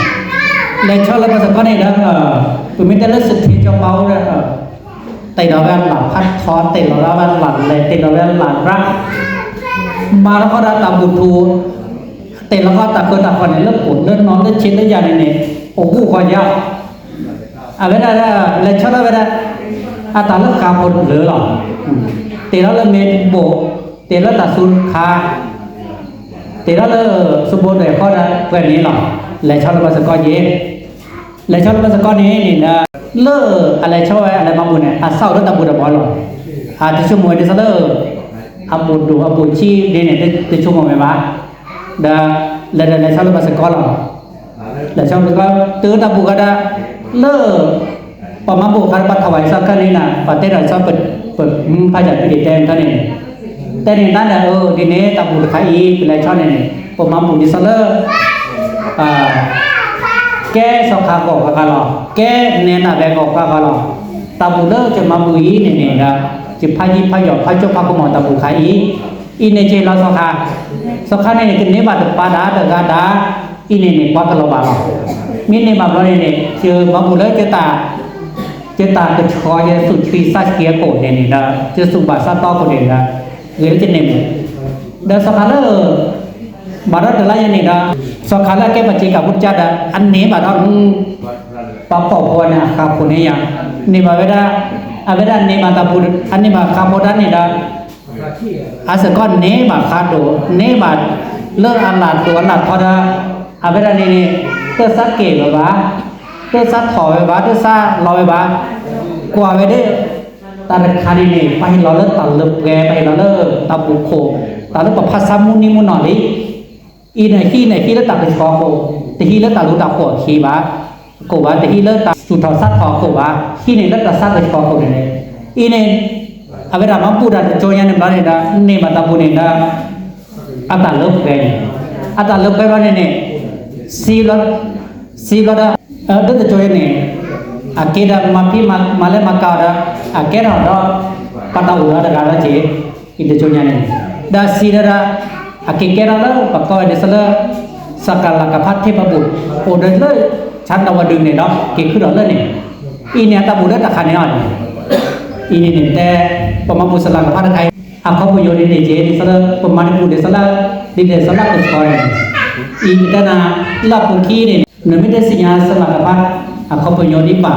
dah peminta sesuatu yang bau dahแต่เราแบบหลับพัดทอนแต่เราแบบหลับเลยแต่เราแบบหลับรักมาแล้วก็ได้ตามบุญทูแต่เราก็ตัดคนตัดคนในเรื่องปวดเรื่องนอนเรื่องชิ้นเรื่องยาเนี่ยโอ้โหคอยยาวเวลาเลยชอบเวลาตาเรื่องขาปวดเหลือหรอแต่เราเรื่องเมนโบแต่เราตัดสุนขาแต่เราเรื่องสมบูรณ์เลยก็ได้แบบนี้หรอเลยชอบเราสกอเย่เลยชอบเราสกอนี้นี่นะเลิกอะไรชอบอะไรมาบุญเนี่ยเศร้าแล้วตาบุญบอลหรอจะชั่วโมงเดียวเลิกบุญดูบุญชีเนี่ยจะชั่วโมงไหมวะเดี๋ยวเลยชอบเราสกอหรอเลยชอบเราตื่นตาบุญก็ได้เลิกพอมาบุญการปัดถวายสักกันนี่นะปัดเตะชอบเปิดพระจันทร์ไปดีแดงกันนี่แต่ในนั้นดีเนี่ยตาบุญขายอีเป็นไรชอบเนี่ยพอมาบุญดิสเลิก แก้สขาก็กะลอแก้เนน่ะแบก็กะลอตาบุเลจะมาบุอีเนี่ยนะจะพายิพายอพาจพากมอตาบุขายอีเนเจลอสขาเนี่ยกินเนบาดปาดาตะกาดาอีเนเนปากลอบาลอมีเนบาบลเนี่ยเจอมาบุเลจะตาก็ชอจะสุชีสักเกียโกเนี่ยนะจะสุบาสะตอโกเนี่ยนะเรือจะเนมเดสขาเลบาดตะลายเนี่ยนะสขาเลแกปัจจิกาพุทธจาดอันนี้บาดปะปอพวนะคาพุเนี่ยนี่บาเวดาอเวดาเนมาตาปุอันนี้มาคาโพดานี่ดาอาสกอนเนมาคาโดเนมาเลออันลาตัวลาพอดาอเวดานี่เตสักเกบะเตสักถอยบะเตซาลอยบะกว่าเวเดตาคาดิเนไปลอเลตัลลบแกไปลอเลตาปุโคตาลปภาษามุนิมุนอลิอีไหนที่ละตาเป็นคอโคแต่ที่ละตาลุตาโคขีบะโกบะแต่ที่ละตาสุทธสัตถอโกบะที่ในละตาสัตเป็นคอโคเนี่ยอีเนี่ยอเวลามาพูดอะโจยันเนี่ยมาเนี่ยเนี่ยมาตาบุเนี่ยนะอัตตาลบแกอัตตาลบแกว่าเนี่ยซีลดเด็กโจยันเนี่ยอาเกดามาพี่มาเลมาเกาดาอาเกดาดอปะตาอุระดะกาเจอิเดโจยันเนี่ยดาซีดาอาเกเกราละปะกอเดสละสักกะละกะพัทเทปบุโอเดเลยชั้นดาวดึงเนี่ยเนาะเกคือดอเลยเนี่ยอีเนี่ยตาบุเดตะคันเนี่ยอีนี่แต่ปมาบุสลังพัดไทยอาเขาประโยชน์ในเจดิสละปมาณปุเดสละดิเดสละก็สอยอีกแต่นะลาปุคีเนี่ยเนไม่ได้สัญญาสลังพัดอาเขาประโยชน์นี่ป่า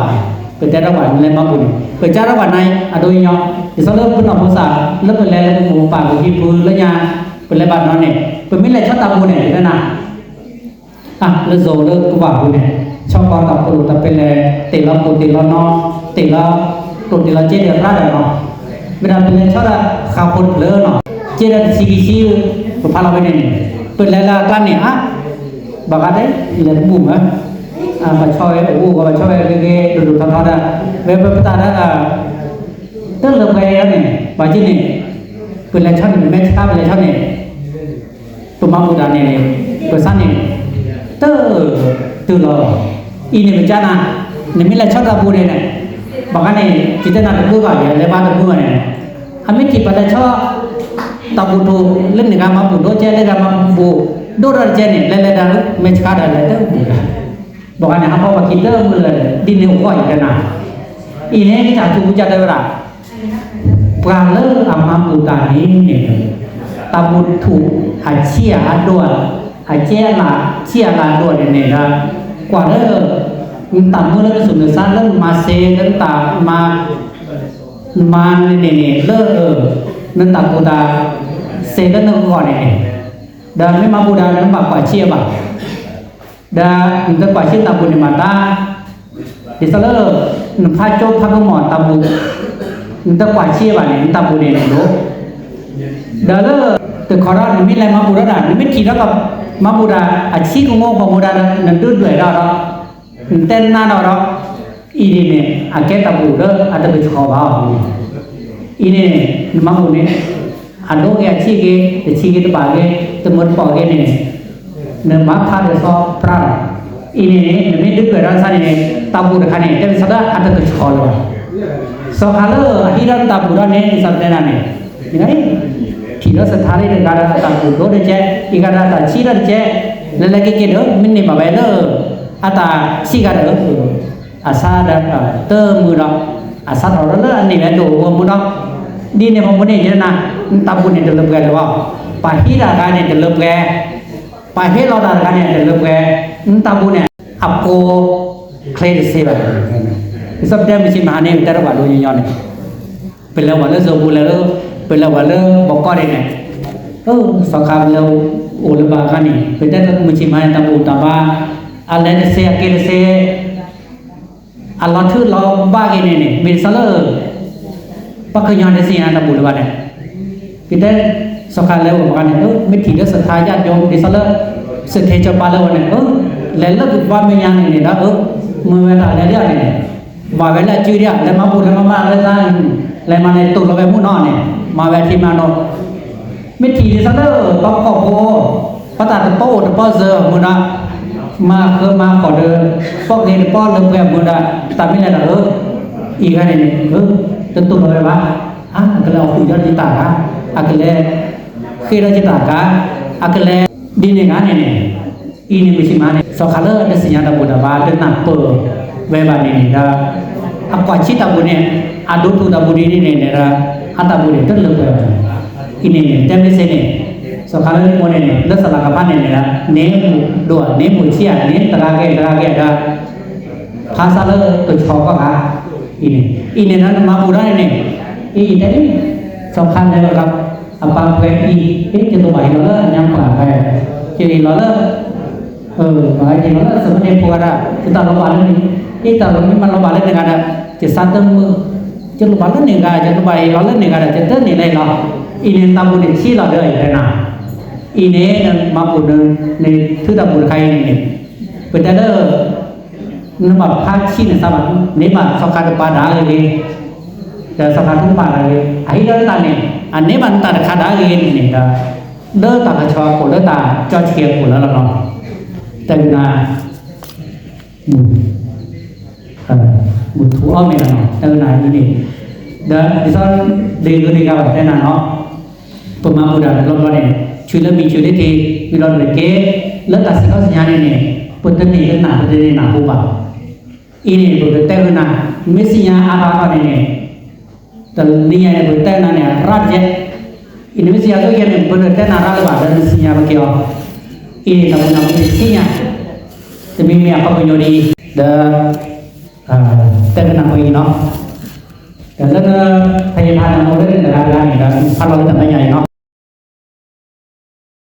เปิดแต่ระหว่างเลยมาบุญเปิดจ้าระหว่างในอโดยยอดิสละปุ่นอภาษาแล้วเป็นแล้วหมู่ป่าบุคีพื้นแล้วยาเป็นอะไรบ้านนอนเนี่ยเป็นไม่ไรชอบตาบุญเนี่ยนั่นน่ะแล้วโซเลิกกูบ่าบุญเนี่ยชอบกองกับปูแต่เป็นเลยติดเราปูติดเรานอนติดเราตุ่นติดเราเจเดียร์พลาดเนาะเวลาเป็นเลยชอบอะข่าวคนเลิศเนาะเจเดียร์ซีซีผมพาเราไปเนี่ยเป็นอะไรละกันเนี่ยบางอันเนี่ยเรื่องบุ๋มมาช่วยโอ้ก็มาช่วยเรื่อยๆดูๆทำๆนะเว็บประตานะตั้งเรื่องไปเนี่ยบางทีเนี่ยเป็นอะไรชอบแม่ชอบอะไรชอบเนี่ยตัวมาบูดาเนี่ยตัวสั้นเนี่ยตัวอีเนี่ยเป็นจ้านะเนี่ยมีอะไรชอบตาบูเนี่ยบางอันเนี่ยจิตนาตะบูกันเนี่ยเลยบ้านตะบูกันเนี่ยอันไม่ที่ประเทศชอบตาบูดูเล่นหนึ่งการมาบูดูเจเล่นการมาบูดูรเจเนี่ยเล่นๆแล้วไม่ชอบอะไรเด้อบางอันเนี่ยเขาบอกคิดเด้อมือเลยดินเนี่ยหัวอีกนะอีเนี่ยที่จะจูจะได้เวลาปลาเลิกอามาบูตานี้เนี่ยตาบุญถูกหายเชี่ยด้วยหายเชี่ยลาด้วยเนี่ยนะกว่าเลิกตามเมื่อเลิกสุนทรเลิกมาเซเลิกตามาเนี่ยเลิกนั่นตาบูตาเซเลิกนั่งก่อนเนี่ยดาไม่มาบูดานั่นบากกว่าเชี่ยบากดานั่นกว่าเชี่ยตาบุญในมาตาดิสเลิกนั่นพาโจพาก็หมอนตาบุนั่นกว่าเชี่ยบากเนี่ยตาบุญเนี่ยรู้ดาเลิกแต่ขอรับนี่ไม่ไรมาบูดานี่ไม่ขี่แล้วกับมาบูดาอาชีพของโง่ของบูดานั่นดื้อด้วยเราเต้นหน้าเราอีนี่เนี่ยอาเกตาบูดาอาจจะไปชอบเขาอีนี่มาบูเนี่ยอันโน้นอาชีพเกอาชีพที่บางเกตัวมันปอกเกเนี่ยเนี่ยมาพาเดสอพระอีนี่เนี่ยไม่ดื้อด้วยเราสันเนี่ยตาบูดาขันเนี่ยแต่สดาอาจจะไปชอบเราสอขาเลฮิรันตาบูดาเนี่ยสัตว์เนี่ยนี่ยังไงที่เราสถานีเรื่องการตาบูโดเดเจอีกการตาชีรันเจแล้วอะไรก็เกิดมินนี่มาไปเด้ออาตาชีกันเด้ออาซาดาเตอร์มือเราอาซาเราเด้ออันนี้แหละดูมือเราดีเนี่ยมันเนี่ยนะตาบุญเนี่ยจะเลิกแกหรือว่าป่าฮิราการเนี่ยจะเลิกแกป่าเฮลอดาการเนี่ยจะเลิกแกตาบุญเนี่ยอัปโกเคลดเซบะสัปดาห์มิชิมาเนี่ยแต่ละวันดูย้อนเนี่ยเป็นแล้ววันละโซบุแล้วเป็นแล้ววันละบอกก็ได้ไงสังขารเราโอลบากันนี่เป็นแต่มิชิมาตาบุญตาบ้าอะไรเนี่ยเสียเกลเซอัลลอฮ์ชื่อเราบ้ากันเนี่ยมีสละปักยานได้สิอันตะบุลวะเนี่ยพี่แต่สกัดแล้วบอกกันเนี่ยไม่ถี่ก็ศรัทธาญาติโยมดิสละสุดเทจปาแล้วเนี่ยแล้วก็ว่าไม่ยังเนี่ยนะมือเวลาเนี่ยเนี่ยว่าเวลาจืดเนี่ยแล้วมาพูดแล้วมาแล้วได้แล้วมาในตุเราไปมุ่งนอนเนี่ยมาเวทีมาโนไม่ถี่ดิสละปักขอบโพปะตาตะโตตะป้อเซอร์มุนะ มาคือมาขอเดินพวกนี้ป้อนเริ่มแบบมุดาตามไม่ได้อีกอันนึงtentu bahwa kalau hujan ditara akale kira ditara akale dinengan ini mesti mana sokala ada senyata boda ba ada napper weba ni da apa cita bune adu tu da budi ni nera hata budi terlepas ini tapi sini sokala ni mone ni la sala kapan ni nera nemu dua nemu cia ni terage ada bahasa le tu chok ka ini nan mamura ni ini tadi สำคัญเลยครับapa PMI itu baik lah yang pakai jadi lah baik jadi lah sebenarnya puara kita lupa ni kita lupa mana lupa ni negara jadi temu jadi lupa ni negara jadi lupa lah negara jadi nilai lah ini tamu ni sila dia na ini mampu ni tu tamu kai ni betul nama pasti ni sama ni mah sokar pada lagi dan sokar tu pada lagi akhirnya tanya aneh bantar kadang ini ni dah dah tak kacau pula dah jauh pula lah no tapi na butuh apa ni no tapi na ini dah disal degil apa ni no pemahaman dah lalu ni cuma bicara ti bila mereka lepas kau senyari ni betul ni na ubah ini betul tapi na mestinya apa ni terlihat yang betul nanya raja Indonesia tu yang betul nara lepas dan mestinya bagaimana ini nama mestinya demi apa penyodi dan terkena apa ini no dan payah nama orang negara ni dan kalau kita tanya no